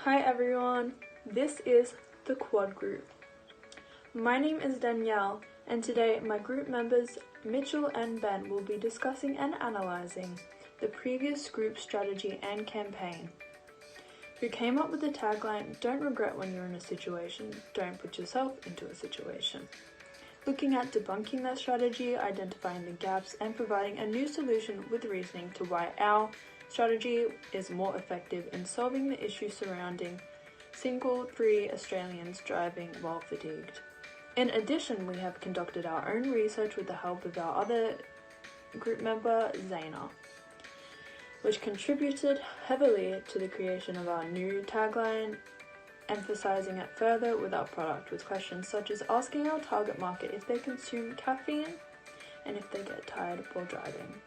Hi everyone, this is the Quad Group. My name is Danielle, and today my group members Mitchell and Ben will be discussing and analysing the previous group strategy and campaign. Who came up with the tagline, "Don't regret when you're in a situation, don't put yourself into a situation." Looking at debunking that strategy, identifying the gaps, and providing a new solution with reasoning to why our strategy is more effective in solving the issues surrounding single 3 Australians driving while fatigued. In addition, we have conducted our own research with the help of our other group member, Zaina, which contributed heavily to the creation of our new tagline, emphasizing it further with our product with questions such as asking our target market if they consume caffeine and if they get tired while driving.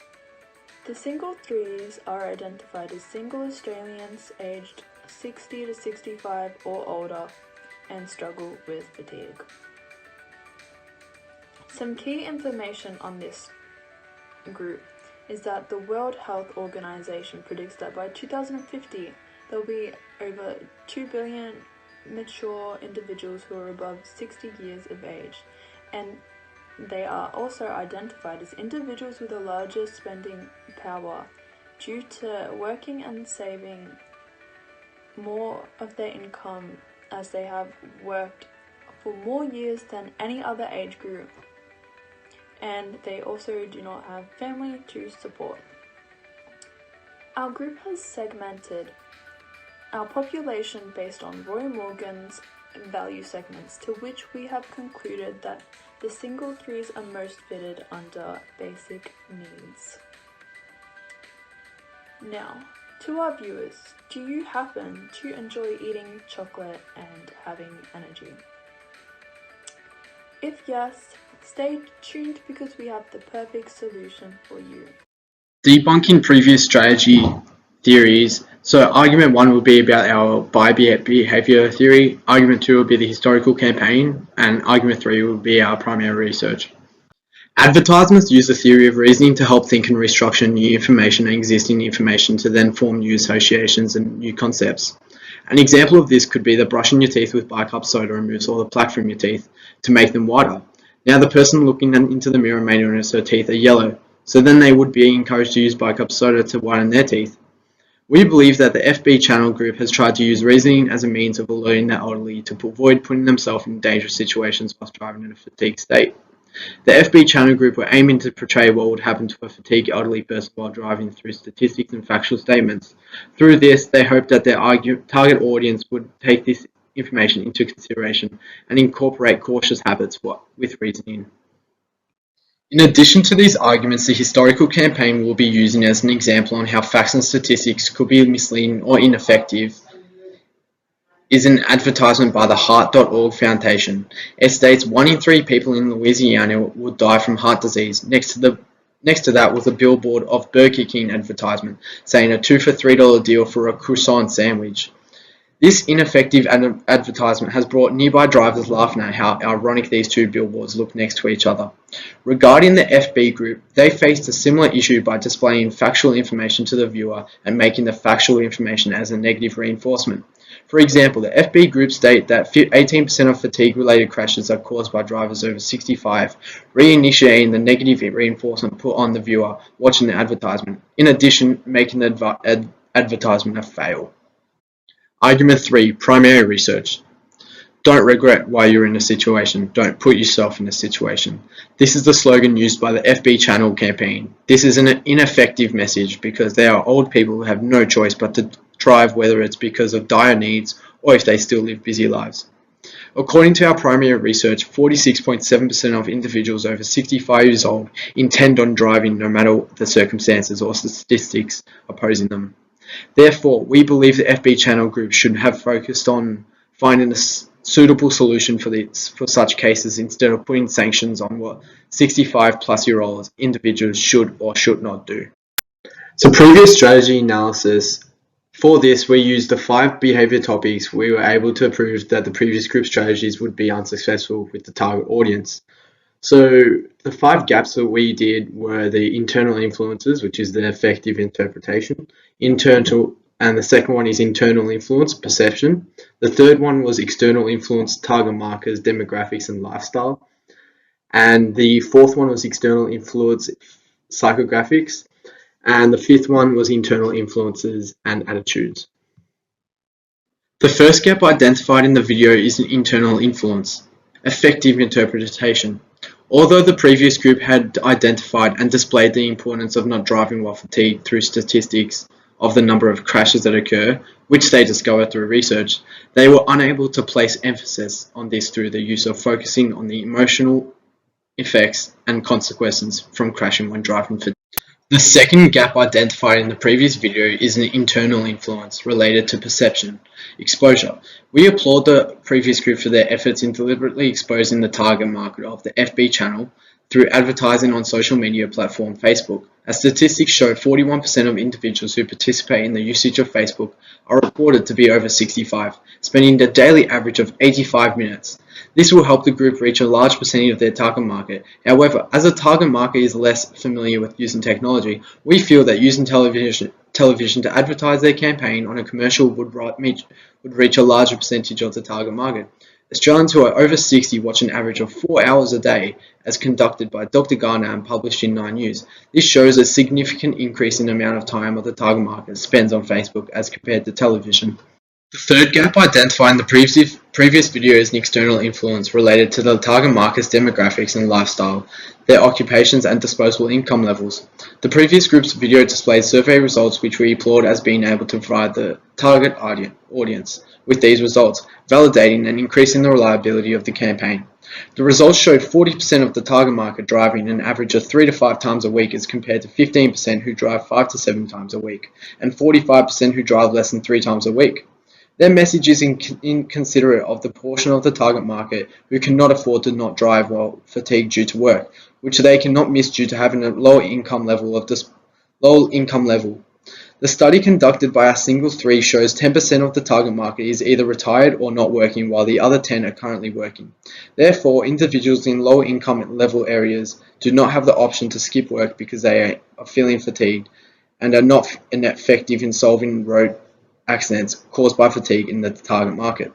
The single threes are identified as single Australians aged 60 to 65 or older and struggle with fatigue. Some key information on this group is that the World Health Organization predicts that by 2050 there will be over 2 billion mature individuals who are above 60 years of age, and they are also identified as individuals with the largest spending power due to working and saving more of their income as they have worked for more years than any other age group, and they also do not have family to support. Our group has segmented our population based on Roy Morgan's value segments, to which we have concluded that the single threes are most fitted under basic needs. Now, to our viewers, do you happen to enjoy eating chocolate and having energy? If yes, stay tuned because we have the perfect solution for you. Debunking previous strategy theories. So argument 1 will be about our behaviour theory, argument 2 will be the historical campaign, and argument 3 will be our primary research. Advertisements use the theory of reasoning to help think and restructure new information and existing information to then form new associations and new concepts. An example of this could be that brushing your teeth with bicarb soda removes all the plaque from your teeth to make them whiter. Now the person looking into the mirror may notice her teeth are yellow, so then they would be encouraged to use bicarb soda to whiten their teeth. We believe that the FB channel group has tried to use reasoning as a means of alerting the elderly to avoid putting themselves in dangerous situations whilst driving in a fatigued state. The FB channel group were aiming to portray what would happen to a fatigued elderly person while driving through statistics and factual statements. Through this, they hoped that their target audience would take this information into consideration and incorporate cautious habits with reasoning. In addition to these arguments, the historical campaign will be using as an example on how facts and statistics could be misleading or ineffective is an advertisement by the Heart.org Foundation. It states 1 in 3 people in Louisiana would die from heart disease. Next to that was a billboard of Burger King advertisement saying a 2 for $3 deal for a croissant sandwich. This ineffective advertisement has brought nearby drivers laughing at how ironic these two billboards look next to each other. Regarding the FB group, they faced a similar issue by displaying factual information to the viewer and making the factual information as a negative reinforcement. For example, the FB group state that 18% of fatigue-related crashes are caused by drivers over 65, reinitiating the negative reinforcement put on the viewer watching the advertisement, in addition making the advertisement a fail. Argument 3. Primary research. Don't regret why you're in a situation. Don't put yourself in a situation. This is the slogan used by the FB channel campaign. This is an ineffective message because they are old people who have no choice but to drive, whether it's because of dire needs or if they still live busy lives. According to our primary research, 46.7% of individuals over 65 years old intend on driving no matter the circumstances or statistics opposing them. Therefore, we believe the FB channel group should have focused on finding a suitable solution for such cases instead of putting sanctions on what 65-plus-year-old individuals should or should not do. So previous strategy analysis. For this, we used the 5 behaviour topics. We were able to prove that the previous group strategies would be unsuccessful with the target audience. So the 5 gaps that we did were the internal influences, which is the effective interpretation, internal and the second one is internal influence, perception. The third one was external influence, target markers, demographics, and lifestyle. And the fourth one was external influence, psychographics. And the fifth one was internal influences and attitudes. The first gap identified in the video is an internal influence, effective interpretation. Although the previous group had identified and displayed the importance of not driving while fatigued through statistics of the number of crashes that occur, which they discovered through research, they were unable to place emphasis on this through the use of focusing on the emotional effects and consequences from crashing when driving fatigued. The second gap identified in the previous video is an internal influence related to perception, exposure. We applaud the previous group for their efforts in deliberately exposing the target market of the FB channel through advertising on social media platform Facebook. As statistics show, 41% of individuals who participate in the usage of Facebook are reported to be over 65, spending a daily average of 85 minutes. This will help the group reach a large percentage of their target market. However, as the target market is less familiar with using technology, we feel that using television to advertise their campaign on a commercial would reach a larger percentage of the target market. Australians who are over 60 watch an average of 4 hours a day, as conducted by Dr. Garner and published in 9 News. This shows a significant increase in the amount of time of the target market spends on Facebook as compared to television. The third gap identified in the previous video is an external influence related to the target market's demographics and lifestyle, their occupations and disposable income levels. The previous group's video displays survey results which we applaud as being able to provide the target audience with these results, validating and increasing the reliability of the campaign. The results showed 40% of the target market driving an average of 3 to 5 times a week as compared to 15% who drive 5 to 7 times a week, and 45% who drive less than 3 times a week. Their message is inconsiderate of the portion of the target market who cannot afford to not drive while fatigued due to work, which they cannot miss due to having a low income level. The study conducted by our Singles 3 shows 10% of the target market is either retired or not working, while the other 10 are currently working. Therefore, individuals in low income level areas do not have the option to skip work because they are feeling fatigued and are not effective in solving road accidents caused by fatigue in the target market.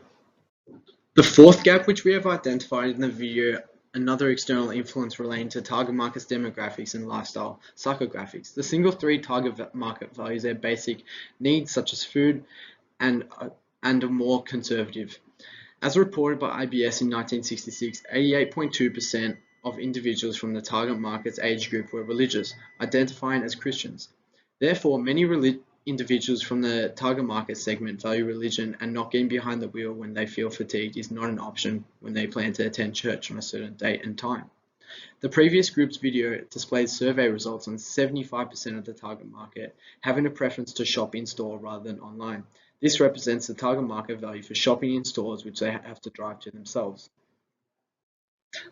The fourth gap which we have identified in the video, another external influence relating to target market's demographics and lifestyle, psychographics. The single 3 target market values their basic needs such as food and are more conservative. As reported by IBS in 1966, 88.2% of individuals from the target market's age group were religious, identifying as Christians. Therefore, many individuals from the target market segment value religion, and not getting behind the wheel when they feel fatigued is not an option when they plan to attend church on a certain date and time. The previous group's video displays survey results on 75% of the target market having a preference to shop in store rather than online. This represents the target market value for shopping in stores which they have to drive to themselves.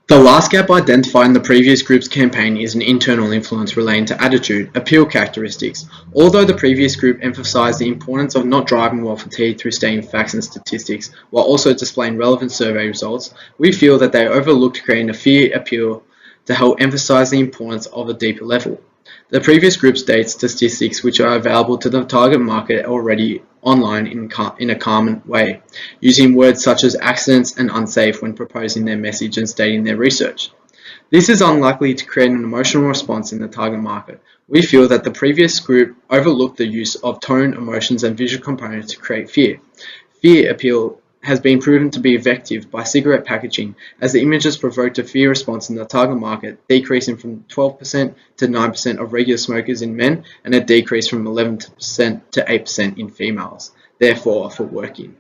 The last gap identified in the previous group's campaign is an internal influence relating to attitude, appeal characteristics. Although the previous group emphasized the importance of not driving while fatigued through stating facts and statistics, while also displaying relevant survey results, we feel that they overlooked creating a fear appeal to help emphasize the importance of a deeper level. The previous group states statistics which are available to the target market already online in a common way, using words such as accidents and unsafe when proposing their message and stating their research. This is unlikely to create an emotional response in the target market. We feel that the previous group overlooked the use of tone, emotions, and visual components to create fear. Fear appeal has been proven to be effective by cigarette packaging, as the images provoked a fear response in the target market, decreasing from 12% to 9% of regular smokers in men and a decrease from 11% to 8% in females, therefore for working.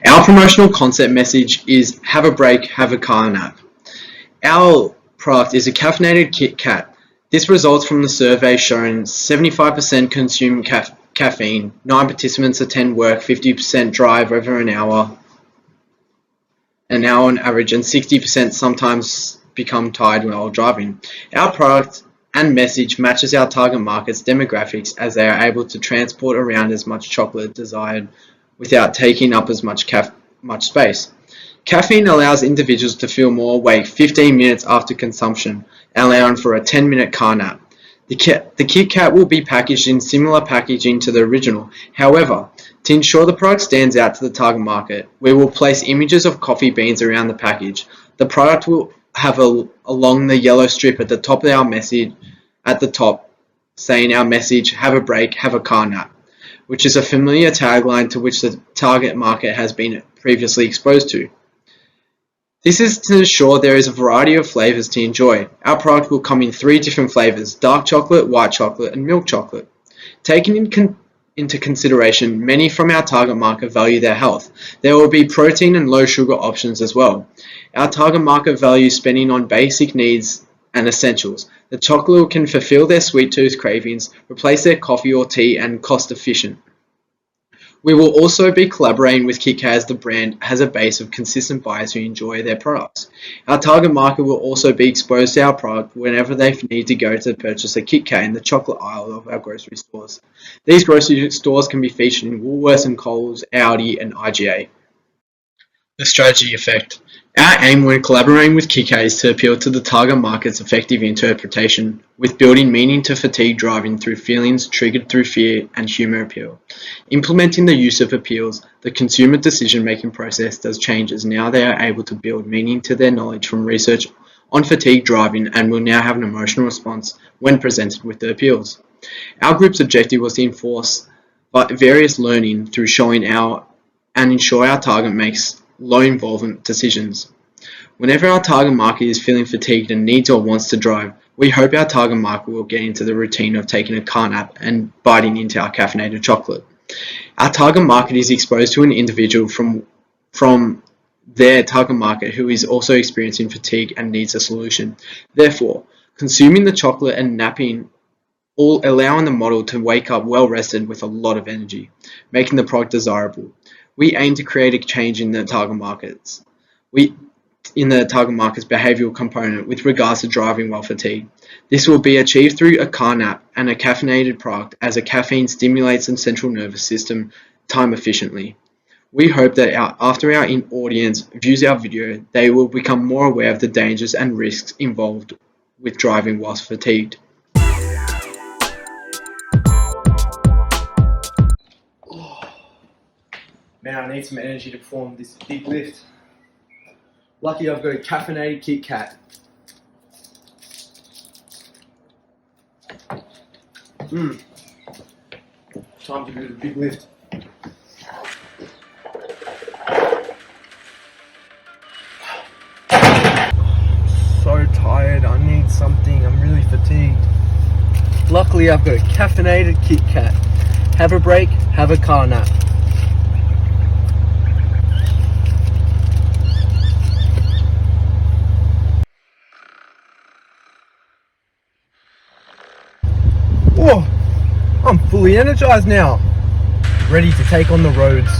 Our promotional concept message is have a break, have a car nap. Our product is a caffeinated Kit Kat. This results from the survey showing 75% consume caffeine, 9 participants attend work, 50% drive over an hour on average, and 60% sometimes become tired while driving. Our product and message matches our target market's demographics, as they are able to transport around as much chocolate desired without taking up as much space. Caffeine allows individuals to feel more awake 15 minutes after consumption, allowing for a 10-minute car nap. The Kit Kat will be packaged in similar packaging to the original. However, to ensure the product stands out to the target market, we will place images of coffee beans around the package. The product will have along the yellow strip at the top of our message, at the top, saying our message, "Have a break, have a car nap," which is a familiar tagline to which the target market has been previously exposed to. This is to ensure there is a variety of flavors to enjoy. Our product will come in 3 different flavors: dark chocolate, white chocolate, and milk chocolate. Taking into consideration, many from our target market value their health. There will be protein and low sugar options as well. Our target market values spending on basic needs and essentials. The chocolate can fulfill their sweet tooth cravings, replace their coffee or tea, and cost efficient. We will also be collaborating with KitKat as the brand has a base of consistent buyers who enjoy their products. Our target market will also be exposed to our product whenever they need to go to purchase a KitKat in the chocolate aisle of our grocery stores. These grocery stores can be featured in Woolworths and Coles, Aldi and IGA. The strategy effect. Our aim when collaborating with KitKat is to appeal to the target market's effective interpretation, with building meaning to fatigue driving through feelings triggered through fear and humour appeal. Implementing the use of appeals, the consumer decision-making process does change as now they are able to build meaning to their knowledge from research on fatigue driving and will now have an emotional response when presented with the appeals. Our group's objective was to enforce various learning through showing and ensure our target makes low involvement decisions. Whenever our target market is feeling fatigued and needs or wants to drive, we hope our target market will get into the routine of taking a car nap and biting into our caffeinated chocolate. Our target market is exposed to an individual from their target market who is also experiencing fatigue and needs a solution. Therefore, consuming the chocolate and napping all allowing the model to wake up well rested with a lot of energy, making the product desirable. We aim to create a change in the target market's behavioural component with regards to driving while fatigued. This will be achieved through a car nap and a caffeinated product, as a caffeine stimulates the central nervous system time efficiently. We hope that after our audience views our video, they will become more aware of the dangers and risks involved with driving whilst fatigued. Man, I need some energy to perform this big lift. Lucky I've got a caffeinated Kit Kat. Time to do the big lift. So tired, I need something, I'm really fatigued. Luckily I've got a caffeinated Kit Kat. Have a break, have a car nap. Whoa, I'm fully energized now, ready to take on the roads.